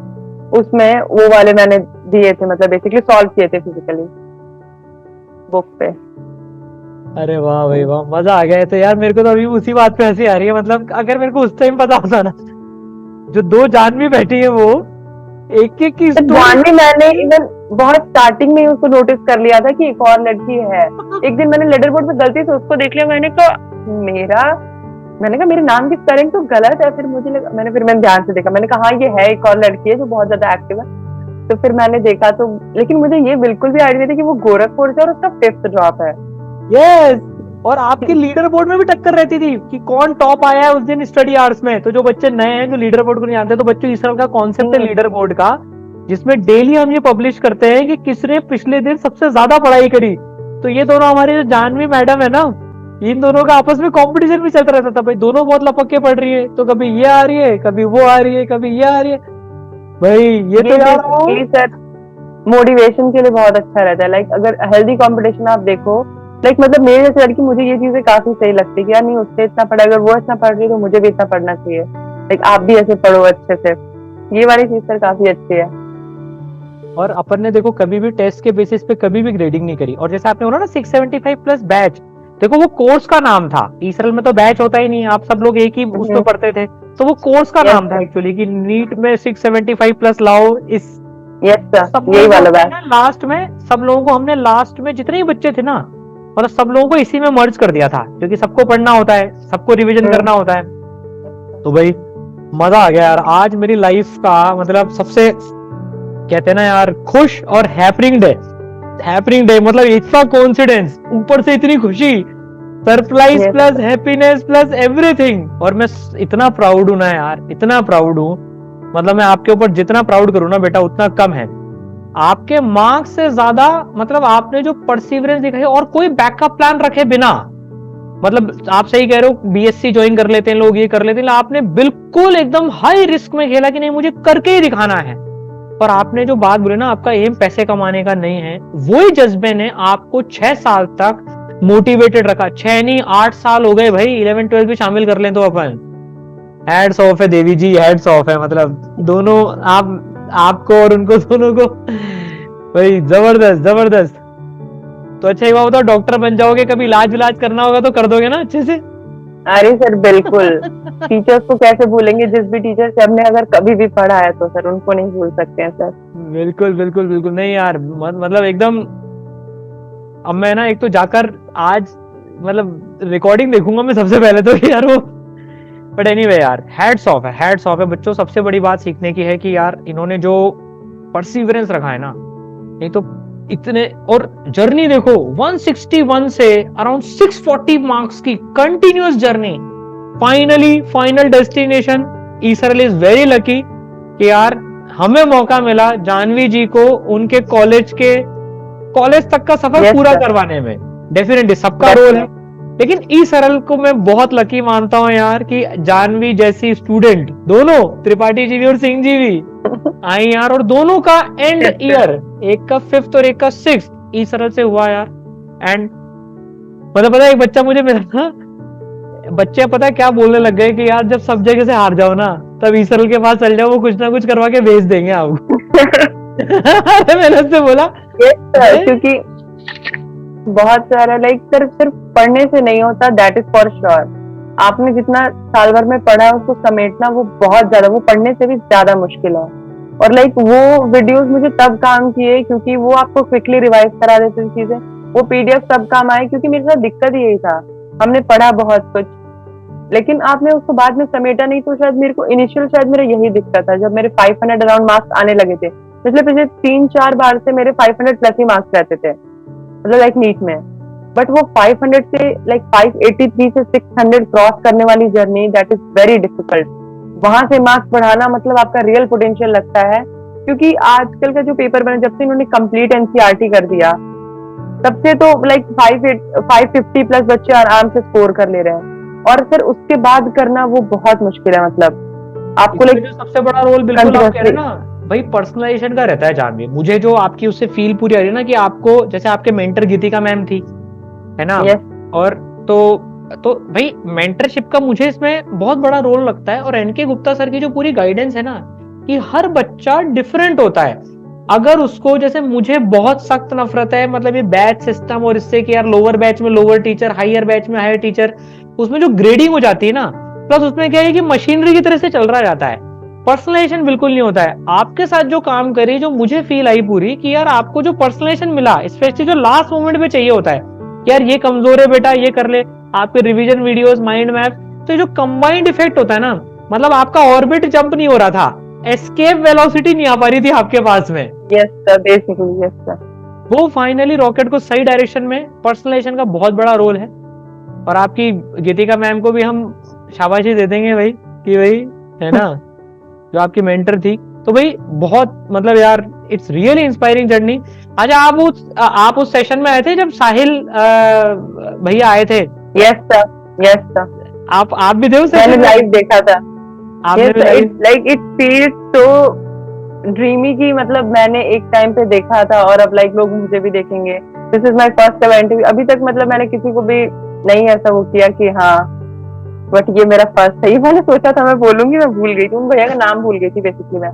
उसमें वो वाले मैंने दिए थे, मतलब बेसिकली सॉल्व किए थे फिजिकली बुक पे। अरे वाह भाई वाह, मजा आ गया। तो यार मेरे को तो अभी उसी बात पे हंसी आ रही है। मतलब अगर मेरे को उस टाइम पता होता ना, जो 2 जानवी बैठी है वो एक एक की जानवी मैंने इवन बहुत स्टार्टिंग में ही उसको नोटिस कर लिया था कि एक और लड़की है। एक दिन मैंने लेटर बोर्ड पे गलती से उसको देख लिया, मैंने कहा मेरे नाम की स्पेलिंग तो गलत है। फिर मुझे लगा, मैंने ध्यान से देखा, मैंने कहा हाँ ये है एक और लड़की है जो बहुत ज्यादा एक्टिव है। तो फिर मैंने देखा तो, लेकिन मुझे ये बिल्कुल भी आइडिया नहीं थी कि वो गोरखपुर से और उसका 5th ड्रॉप है। यस, और आपके लीडर बोर्ड में भी टक्कर रहती थी कि कौन टॉप आया है उस दिन स्टडी आवर्स में। तो जो बच्चे नए हैं जो लीडर बोर्ड को नहीं जानते, तो बच्चों इस साल का कॉन्सेप्ट है लीडर बोर्ड का, जिसमें डेली हम ये पब्लिश करते हैं कि किसने पिछले दिन सबसे ज्यादा पढ़ाई करी। तो ये दोनों हमारी जो जानवी मैडम है ना, इन दोनों का आपस में कंपटीशन भी चलता रहता था भाई। दोनों बहुत लपक के पढ़ रही है, तो कभी ये आ रही है, कभी वो आ रही है, कभी ये आ रही है। भाई ये तो यार सर मोटिवेशन के लिए बहुत अच्छा रहता है। लाइक अगर हेल्दी कंपटीशन आप देखो, लाइक मतलब मेरे जैसे लड़की, मुझे ये चीजें काफी सही लगती है कि यार नहीं उससे इतना पढ़ा, अगर वो इतना पढ़ रही है तो मुझे भी इतना पढ़ना चाहिए। लाइक आप भी ऐसे पढ़ो अच्छे से, ये वाली चीज सर काफी अच्छी है। और अपन ने देखो कभी भी टेस्ट के बेसिस पे कभी भी ग्रेडिंग नहीं करी। और जैसे आपने बोला ना 675 प्लस बैच, देखो वो कोर्स का नाम था। ईसरल में तो बैच होता ही नहीं, आप सब लोग एक ही उसमें पढ़ते थे, तो वो कोर्स का नाम था एक्चुअली कि नीट में 675 प्लस लाओ। इस यही वाला बैच लास्ट में सब लोगों को हमने, लास्ट में जितने ही बच्चे थे ना, मतलब सब लोगों को इसी में मर्ज कर दिया था, क्योंकि सबको पढ़ना होता है, सबको रिवीजन करना होता है। तो भाई मजा आ गया यार। आज मेरी लाइफ का मतलब सबसे, कहते हैं ना यार, खुश और हैपनिंग डे मतलब इतना कॉन्फिडेंस, ऊपर से इतनी खुशी, surprise plus happiness plus everything. और मैं इतना प्राउड हूं ना यार, इतना प्राउड हूं। मतलब मैं आपके ऊपर जितना प्राउड करूं ना बेटा उतना कम है। आपके मार्क्स से ज्यादा मतलब आपने जो परसिवरेंस दिखाई, और कोई बैकअप प्लान रखे बिना, मतलब आप सही कह रहे हो, बीएससी ज्वाइन कर लेते हैं लोग, ये कर लेते हैं, आपने बिल्कुल एकदम हाई रिस्क में खेला कि नहीं मुझे करके ही दिखाना है। और आपने जो बात बोली ना, आपका एम पैसे कमाने का नहीं है, वही जज्बे ने आपको 6 साल तक मोटिवेटेड रखा। 6 नहीं 8 साल हो गए भाई, 11-12 भी शामिल कर लें तो अपन। हैट्स ऑफ है देवी जी, हैट्स ऑफ है। मतलब दोनों आपको और उनको दोनों को भाई जबरदस्त जबरदस्त। तो अच्छा ये बताओ, डॉक्टर बन जाओगे, कभी इलाज विलाज करना होगा तो कर दोगे ना अच्छे से? अरे सर बिल्कुल। टीचर्स को कैसे भूलेंगे, जिस भी टीचर से हमने अगर कभी भी पढ़ा है तो सर उनको नहीं भूल सकते हैं सर। बिल्कुल बिल्कुल बिल्कुल नहीं यार, मतलब एकदम। अब मैं ना एक तो जाकर आज मतलब रिकॉर्डिंग देखूंगा मैं सबसे पहले तो यार वो। बट एनीवे यार, हैट्स ऑफ है, हैट्स ऑफ है बच्चों। सबसे बड़ी बात सीखने की है कि यार इन्होंने जो परसिवरेंस रखा है ना, नहीं तो इतने, और जर्नी देखो 161 से अराउंड 640 मार्क्स की continuous journey, finally final destination. ESaral is very lucky कि यार हमें मौका मिला जानवी जी को उनके कॉलेज तक का सफर पूरा करवाने में। डेफिनेटली सबका रोल है, लेकिन ई सरल को मैं बहुत लकी मानता हूं यार कि जानवी जैसी स्टूडेंट, दोनों त्रिपाठी जी भी और सिंह जी भी आई यार, और दोनों का एंड ईयर, एक का 5th और एक का 6th ई सरल से हुआ यार। एंड मतलब पता है, एक बच्चा मुझे मिला था, बच्चे पता है क्या बोलने लग गए कि यार जब सब जगह से हार जाओ ना, तब ई सरल के पास चल जाओ, वो कुछ ना कुछ करवा के भेज देंगे आपको। मैंने उससे बोला क्योंकि बहुत सारा सिर्फ पढ़ने से नहीं होता, दैट इज फॉर श्योर। आपने जितना साल भर में पढ़ा है उसको समेटना वो बहुत ज्यादा, वो पढ़ने से भी ज्यादा मुश्किल है। और वो वीडियोस मुझे तब काम किए क्योंकि वो आपको क्विकली रिवाइज करा देते चीजें, वो पीडीएफ तब काम आए क्योंकि मेरे साथ दिक्कत ही यही था। हमने पढ़ा बहुत कुछ, लेकिन आपने उसको बाद में समेटा नहीं, तो शायद मेरे को इनिशियल शायद मेरा यही दिक्कत था। जब मेरे 500 अराउंड मार्क्स आने लगे थे, पिछले 3-4 बार से मेरे 500 प्लस ही मार्क्स रहते थे, मतलब नीट में। बट वो 500 से 583 से 600 क्रॉस करने वाली journey, that is very difficult. वहां से मार्क्स बढ़ाना मतलब आपका रियल पोटेंशियल लगता है, क्योंकि आजकल का जो पेपर बना, जब से इन्होंने कंप्लीट एनसीईआरटी कर दिया, तब से तो 550 प्लस बच्चे आराम से स्कोर कर ले रहे हैं। और फिर उसके बाद करना वो बहुत मुश्किल है। मतलब आपको सबसे बड़ा रोल बिल्कुल आप कह रहे हैं ना भाई, पर्सनलाइजेशन का रहता है जानवी। मुझे जो आपकी उससे फील पूरी आ रही है ना, कि आपको जैसे आपके मेंटर गीतिका मैम थी, है ना, और तो भाई मेंटरशिप का मुझे इसमें बहुत बड़ा रोल लगता है। और एनके गुप्ता सर की जो पूरी गाइडेंस है ना, कि हर बच्चा डिफरेंट होता है। अगर उसको, जैसे मुझे बहुत सख्त नफरत है मतलब ये बैच सिस्टम और इससे कि यार लोअर बैच में लोअर टीचर, हायर बैच में हायर टीचर, उसमें जो ग्रेडिंग हो जाती है ना, प्लस उसमें क्या है कि मशीनरी की तरह से चल रहा जाता है, पर्सनलाइजेशन बिल्कुल नहीं होता है। आपके साथ जो काम करी, जो मुझे फील आई पूरी, कि यार आपको जो पर्सनलाइजेशन मिला, स्पेशली जो लास्ट मोमेंट में चाहिए होता है, यार ये कमजोर है बेटा, ये कर ले, आपके रिवीजन वीडियोस, माइंड मैप, तो जो कंबाइंड इफेक्ट होता है ना, मतलब आपका ऑर्बिट जंप नहीं हो रहा था, एस्केप वेलोसिटी नहीं आ पा रही थी आपके पास में। Yes sir, basically yes sir. वो फाइनली रॉकेट को सही डायरेक्शन में, पर्सनलाइजेशन का बहुत बड़ा रोल है। और आपकी गीतिका मैम को भी हम शाबाशी दे देंगे भाई, कि भाई है ना, जो आपकी मेंटर थी। तो भाई बहुत मतलब यार, इट्स रियली इंस्पायरिंग जर्नी। अच्छा, आप उस सेशन में आए थे जब साहिल भैया आए थे? Yes sir, yes sir. आप भी थे उस सेशन? मैंने लाइव देखा था। इट फील्स सो ड्रीमी की, मतलब मैंने एक टाइम पे देखा था, और अब लोग मुझे भी देखेंगे। This is my first ever interview. अभी तक मतलब मैंने किसी को भी नहीं ऐसा वो किया कि हाँ, बट ये मेरा फर्स्ट है। मैंने सोचा था मैं बोलूंगी, मैं भूल गई थी, उन भैया का नाम भूल गई थी बेसिकली मैं।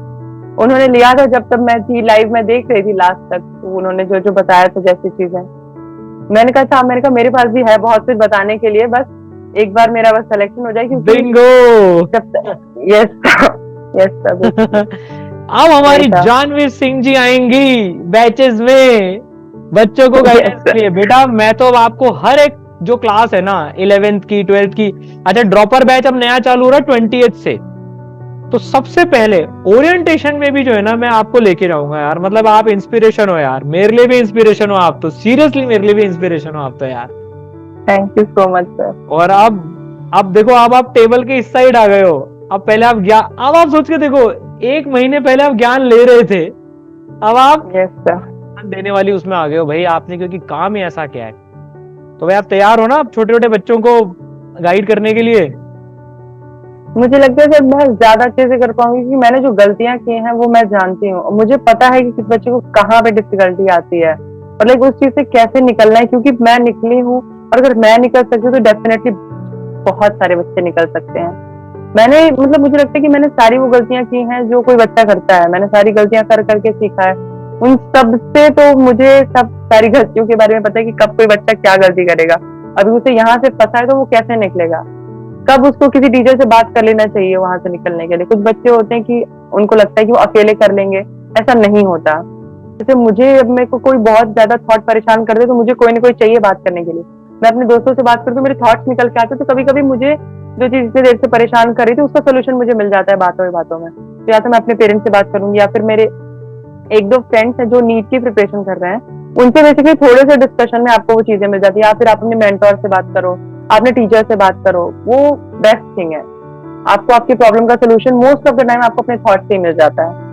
उन्होंने लिया था जब तब मैं थी लाइव में देख रही थी लास्ट तक, तो उन्होंने जो जो बताया था जैसी चीजें, मैंने कहा था मेरे पास भी है बहुत कुछ बताने के लिए, बस एक बार मेरा बस सिलेक्शन हो जाए। बिंगो। Yes yes sir. अब हमारी जानवी सिंह जी आएंगी बैचेस में बच्चों को गाइडेंस के लिए। बेटा मैं तो आपको हर एक जो क्लास है ना, 11th की 12th की, अच्छा ड्रॉपर बैच अब नया चालू हो रहा है 20th से, तो सबसे पहले ओरिएंटेशन में भी जो है ना, मैं आपको लेके जाऊंगा यार। मतलब आप इंस्पिरेशन हो यार, मेरे लिए भी इंस्पिरेशन हो आप तो, सीरियसली मेरे लिए भी इंस्पिरेशन हो आप तो यार। Thank you so much sir. और अब देखो, अब आप टेबल के इस साइड आ गए हो। अब पहले अब आप सोच के देखो, 1 महीने पहले आप ज्ञान ले रहे थे, अब आप देने वाली उसमें आ गए हो भाई आपने, क्योंकि काम ही ऐसा क्या है। तो भाई आप तैयार हो ना छोटे छोटे बच्चों को गाइड करने के लिए? मुझे लगता है सर मैं ज्यादा अच्छे से कर पाऊंगी, क्योंकि मैंने जो गलतियां की हैं वो मैं जानती हूँ। मुझे पता है कि किस बच्चे को कहाँ पे डिफिकल्टी आती है, और उस चीज से कैसे निकलना है, क्योंकि मैं निकली हूँ। और अगर मैं निकल सकती हूँ तो डेफिनेटली बहुत सारे बच्चे निकल सकते हैं। मैंने मतलब मुझे लगता है कि मैंने सारी वो गलतियां की हैं जो कोई बच्चा करता है, मैंने सारी गलतियां कर करके सीखा है। उन सब से तो मुझे सब सारी गलतियों के बारे में पता है कि कब कोई बच्चा क्या गलती करेगा। अभी उसे यहाँ से फंसा है तो वो कैसे निकलेगा, कब उसको किसी टीचर से बात कर लेना चाहिए वहां से निकलने के लिए। कुछ बच्चे होते हैं कि उनको लगता है कि वो अकेले कर लेंगे, ऐसा नहीं होता। जैसे मुझे, अब मेरे को कोई बहुत ज्यादा थॉट परेशान कर दे तो मुझे कोई ना कोई चाहिए बात करने के लिए। मैं अपने दोस्तों से बात करती हूँ, मेरे थॉट्स निकल के आते, तो कभी कभी मुझे जो चीज इतनी देर से परेशान कर रही थी उसका सोल्यूशन मुझे मिल जाता है बातों में। तो या तो मैं अपने पेरेंट्स से बात करूंगी, या फिर मेरे 1-2 फ्रेंड्स हैं जो नीट की प्रिपरेशन कर रहे हैं, उनसे बेसिकली थोड़े से डिस्कशन में आपको वो चीजें मिल जाती है, या फिर आप अपने मेंटोर से बात करो, अपने टीचर से बात करो, वो बेस्ट थिंग है। आपको आपकी प्रॉब्लम का solution most of the time आपको अपने थॉट से ही मिल जाता है,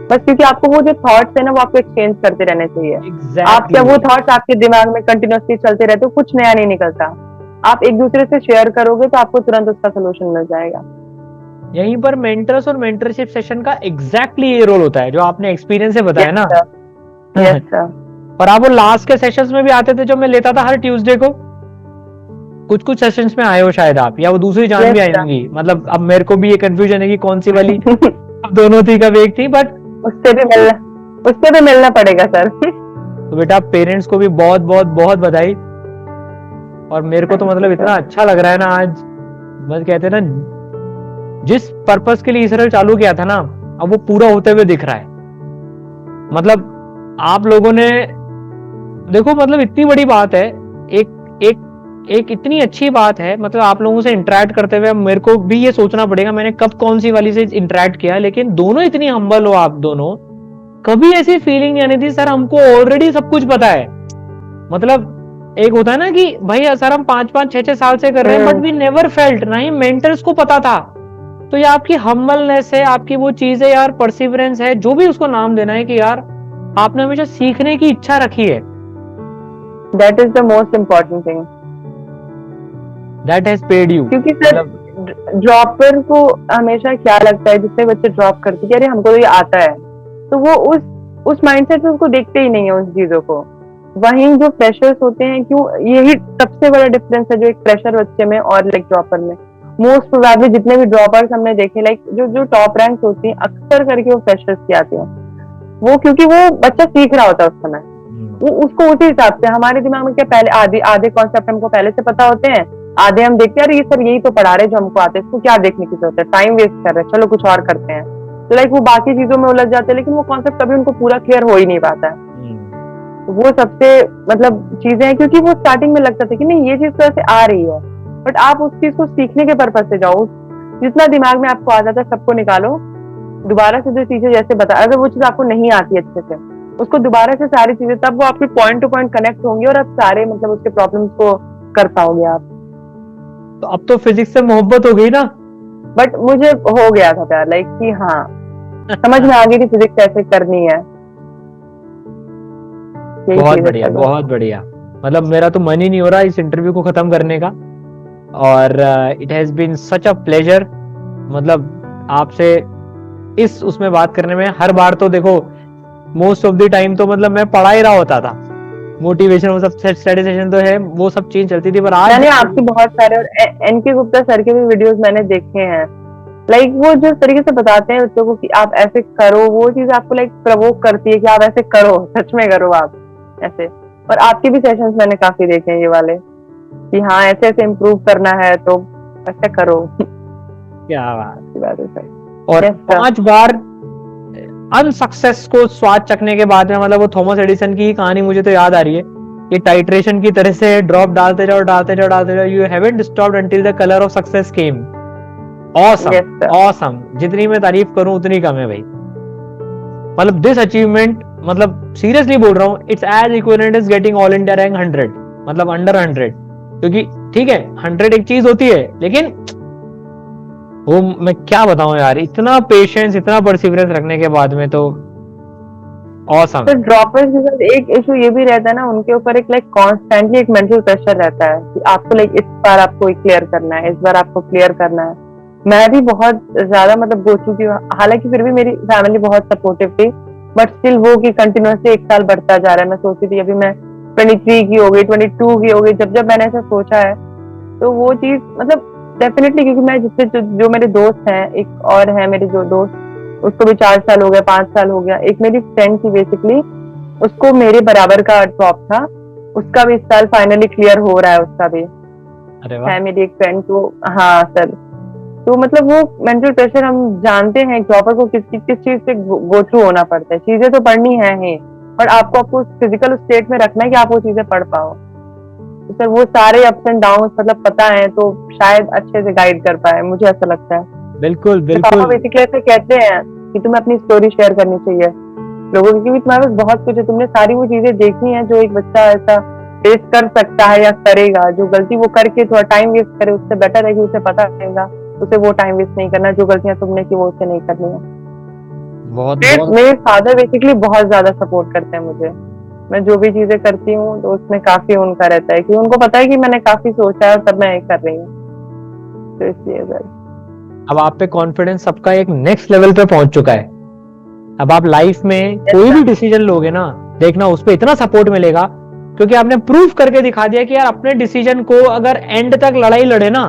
बस क्योंकि आपको वो जो थॉट्स है ना वो आपको एक्सचेंज करते रहने चाहिए। आप क्या वो थॉट्स आपके दिमाग में कंटिन्यूसली चलते रहते हो, कुछ नया नहीं निकलता। आप एक दूसरे से शेयर करोगे तो आपको तुरंत उसका सोल्यूशन मिल जाएगा। यहीं पर मेंटर्स और मेंटरशिप सेशन का एग्जैक्टली ये रोल होता है जो आपने एक्सपीरियंस से बताया ना। Yes sir. और आप वो लास्ट के सेशंस में भी आते थे जो मैं लेता था हर ट्यूसडे को, कुछ कुछ सेशंस में आए हो शायद आप, या वो दूसरी जान भी आई होंगी। मतलब अब मेरे को भी ये कंफ्यूजन है कि कौन सी वाली अब दोनों थी कब एक थी, बट उससे भी मिलना पड़ेगा सर। तो बेटा पेरेंट्स को भी बहुत बहुत बहुत बधाई। और मेरे को तो मतलब इतना अच्छा लग रहा है ना आज, बस कहते हैं ना जिस पर्पस के लिए इसराइल चालू किया था ना, अब वो पूरा होते हुए दिख रहा है। मतलब आप लोगों ने देखो, मतलब इतनी बड़ी बात है, एक एक एक इतनी अच्छी बात है। मतलब आप लोगों से इंटरेक्ट करते हुए मेरे को भी ये सोचना पड़ेगा मैंने कब कौन सी वाली से इंटरेक्ट किया, लेकिन दोनों इतनी हम्बल हो आप दोनों, कभी ऐसी फीलिंग नहीं थी सर हमको ऑलरेडी सब कुछ पता है। मतलब एक होता है ना कि भाई सर हम 5-5 6-6 साल से कर रहे हैं, बट वी नेवर फेल्ट, ना ही मेंटर्स को पता था। तो ये आपकी हम्बलनेस है, आपकी वो चीज है यार, परसिवरेंस है, जो भी उसको नाम देना है, कि यार आपने हमेशा सीखने की इच्छा रखी है। That is the most important thing, that has paid you. क्योंकि सर ड्रॉपर को हमेशा क्या लगता है, जितने बच्चे ड्रॉप करते हैं अरे हमको तो ये आता है, तो वो उस माइंडसेट से उसको देखते ही नहीं है उस चीजों को। वहीं जो फ्रेशर्स होते हैं, क्यों यही सबसे बड़ा डिफरेंस है जो एक फ्रेशर बच्चे में और लाइक ड्रॉपर में। मोस्ट प्रोबेबली जितने भी ड्रॉपर्स हमने देखे, लाइक जो टॉप रैंक्स होती हैं अक्सर करके वो फ्रेशर्स की आती हैं। वो क्योंकि वो बच्चा सीख रहा होता है उस समय, वो उसको उसी हिसाब से, हमारे दिमाग में क्या पहले आधे कॉन्सेप्ट हमको पहले से पता होते हैं, आधे हम देखते हैं अरे ये सर यही तो पढ़ा रहे जो हमको आते हैं, इसको क्या देखने की जरूरत है, टाइम वेस्ट कर रहे हैं, चलो कुछ और करते हैं। तो लाइक वो बाकी चीजों में उलझ जाते हैं, लेकिन वो कॉन्सेप्ट कभी उनको पूरा क्लियर हो ही नहीं पाता है। तो वो सबसे मतलब चीजें हैं, क्योंकि वो स्टार्टिंग में लगता था कि नहीं ये चीज तो ऐसे आ रही है, बट आप उस चीज को सीखने के पर्पज से जाओ, जितना दिमाग में आपको आ जाता है सबको निकालो, दोबारा से जो चीजें जैसे बता, अगर वो चीज आपको नहीं आती अच्छे से, उसको दोबारा से सारी चीजें, तब वो आपकी पॉइंट टू पॉइंट कनेक्ट होंगी और आप सारे मतलब उसके प्रॉब्लम्स को कर पाओगे आप। तो अब तो फिजिक्स से मोहब्बत हो गई ना? बट मुझे हो गया था प्यार, लाइक कि हाँ समझ में आ गई कि फिजिक्स कैसे करनी है। बहुत बढ़िया, बहुत बढ़िया। मतलब मेरा तो मन ही नहीं हो रहा इस इंटरव्यू को खत्म करने का, और it has been such a pleasure. मतलब आपसे इस उसमें बात करने में हर बार तो देखो मोस्ट ऑफ द टाइम तो मतलब मैं पढ़ा ही रहा होता था, मोटिवेशन वो सब स्टडी सेशन तो है, वो सब चीज चलती थी। पर आज मैंने आपकी बहुत सारे और एनके गुप्ता सर के भी वीडियोस मैंने देखे हैं, लाइक वो जिस तरीके से बताते हैं बच्चों को कि आप ऐसे करो, वो चीज आपको लाइक प्रवोक करती है कि आप ऐसे करो, सच में करो आप ऐसे। और आपके भी सेशंस मैंने काफी देखे हैं ये वाले कि हाँ ऐसे ऐसे इम्प्रूव करना है तो ऐसे करो। क्या बात है सर। और 5 बार अनसक्सेस को स्वाद चखने के बाद में, मतलब वो थॉमस एडिसन की कहानी मुझे तो याद आ रही है कि टाइट्रेशन की तरह से ड्रॉप डालते जाओ डालते जाओ डालते जाओ, you haven't stopped until the colour of success came. Awesome, awesome. जितनी मैं तारीफ करूं उतनी कम है भाई। मतलब दिस अचीवमेंट, मतलब सीरियसली बोल रहा हूं, it's as equivalent as getting all India rank 100, मतलब अंडर 100। क्योंकि ठीक है 100 एक चीज होती है, लेकिन वो मैं क्या बताऊं यार, इतना पेशेंस इतना परसिवरेंस रखने के बाद में तो ऑसम। तो ड्रॉपर्स के साथ एक इशू ये भी रहता है ना, उनके ऊपर एक लाइक कॉन्स्टेंटली एक मेंटल प्रेशर रहता है कि आपको लाइक इस बार आपको क्लियर करना है, इस बार आपको क्लियर करना है। मैं भी बहुत ज्यादा मतलब गो चुकी हूँ, हालांकि फिर भी मेरी फैमिली बहुत सपोर्टिव थी, बट स्टिल वो कि कंटिन्यूसली 1 साल बढ़ता जा रहा है। मैं सोचती थी अभी मैं 23 की हो गई, 22 की हो गई, जब मैंने ऐसा सोचा है तो वो चीज मतलब डेफिनेटली, क्योंकि मैं जिससे जो मेरे दोस्त हैं, एक और है मेरे जो दोस्त, उसको भी 4 साल हो गया, 5 साल हो गया। एक मेरी फ्रेंड थी बेसिकली, उसको मेरे बराबर का ड्रॉप था, उसका भी इस साल फाइनली क्लियर हो रहा है, उसका भी। अरे वाह। है मेरी एक फ्रेंड। तो हाँ सर, तो मतलब वो मेंटल प्रेशर हम जानते हैं ड्रॉपर को किस चीज से गो थ्रू होना पड़ता है। चीजें तो पढ़नी है ही, पर आपको फिजिकल स्टेट में रखना है कि आप वो चीजें पढ़ पाओ। तो सर वो सारे अप्स एंड डाउन मतलब पता है, तो शायद अच्छे से गाइड कर पाए, मुझे ऐसा लगता है। बिल्कुल बिल्कुल। पापा बेसिकली ऐसे कहते हैं कि तुम्हें अपनी स्टोरी शेयर करनी चाहिए, लोगों की, क्योंकि तुम्हारे पास बहुत कुछ है, तुमने सारी वो चीजें देखी हैं जो एक बच्चा ऐसा फेस कर सकता है या करेगा। जो गलती वो करके थोड़ा टाइम वेस्ट करे, उससे बेटर है कि उसे पता रहेगा, उसे वो टाइम वेस्ट नहीं करना जो गलतियां तुमने की वो उसे नहीं करनी है। बहुत बहुत मेरे फादर बेसिकली बहुत ज्यादा सपोर्ट करते हैं मुझे। मैं जो भी चीजें करती हूँ तो उसमें काफी उनका रहता है, कि उनको पता है कि मैंने काफी सोचा है और तब मैं कर रही हूँ, तो इसलिए सर। अब आप पे कॉन्फिडेंस सबका एक नेक्स्ट लेवल पे पहुंच चुका है। अब आप लाइफ में कोई भी डिसीजन लोगे ना, देखना उस पे इतना सपोर्ट मिलेगा, क्योंकि आपने प्रूव करके दिखा दिया कि यार अपने डिसीजन को अगर एंड तक लड़ाई लड़े ना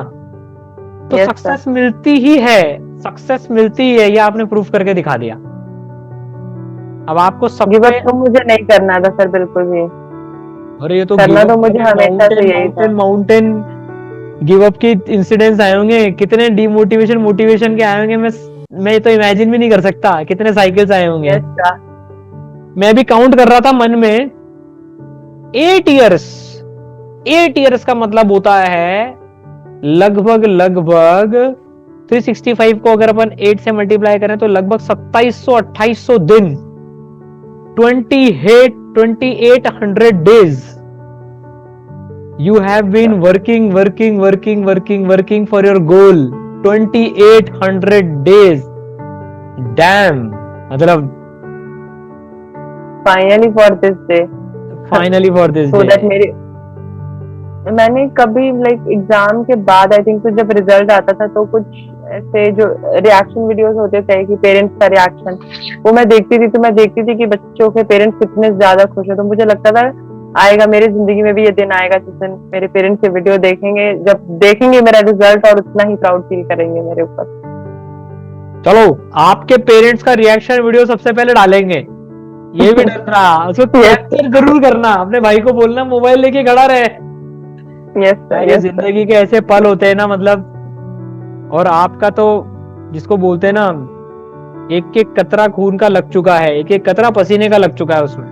तो Yes, सक्सेस मिलती ही है, सक्सेस मिलती ही है, ये आपने प्रूव करके दिखा दिया। अब आपको सब गिव अप पे, तो मुझे नहीं करना था सर बिल्कुल भी। अरे ये तो करना गिव तो अप मुझे हमेशा से यही था। माउंटेन गिव अप के इंसिडेंट्स आए होंगे, कितने डिमोटिवेशन मोटिवेशन के आए होंगे, मैं तो इमेजिन भी नहीं कर सकता कितने साइकिल्स आए होंगे। Yes sir. मैं भी काउंट कर रहा था मन में, 8 इयर्स, 8 इयर्स का मतलब होता है लगभग लगभग 365 को अगर अपन 8 से मल्टीप्लाई करें तो लगभग 2700-2800 दिन, 2800 days you have been working for your goal 2800 days. Damn, मतलब finally for this day, finally for this so day. That मेरे, मैंने कभी लाइक एग्जाम के बाद आई थिंक तो जब रिजल्ट आता था तो कुछ ऐसे जो रिएक्शन वीडियोस होते थे कि पेरेंट्स का रिएक्शन, वो मैं देखती थी, तो मैं देखती थी कि बच्चों के पेरेंट्स कितने ज्यादा खुश है। तो मुझे लगता था आएगा मेरी जिंदगी में भी ये दिन आएगा जिस दिन मेरे पेरेंट्स ये वीडियो देखेंगे, जब देखेंगे मेरा रिजल्ट और उतना ही प्राउड फील करेंगे मेरे ऊपर। चलो आपके पेरेंट्स का रिएक्शन वीडियो सबसे पहले डालेंगे, ये भी डर रहा, उसको कैप्चर जरूर करना, अपने भाई को बोलना मोबाइल लेके खड़ा रहे। यस सर, ये यस सर। जिंदगी के ऐसे पल होते हैं ना, मतलब, और आपका तो जिसको बोलते हैं ना, एक एक कतरा खून का लग चुका है, एक एक कतरा पसीने का लग चुका है उसमें।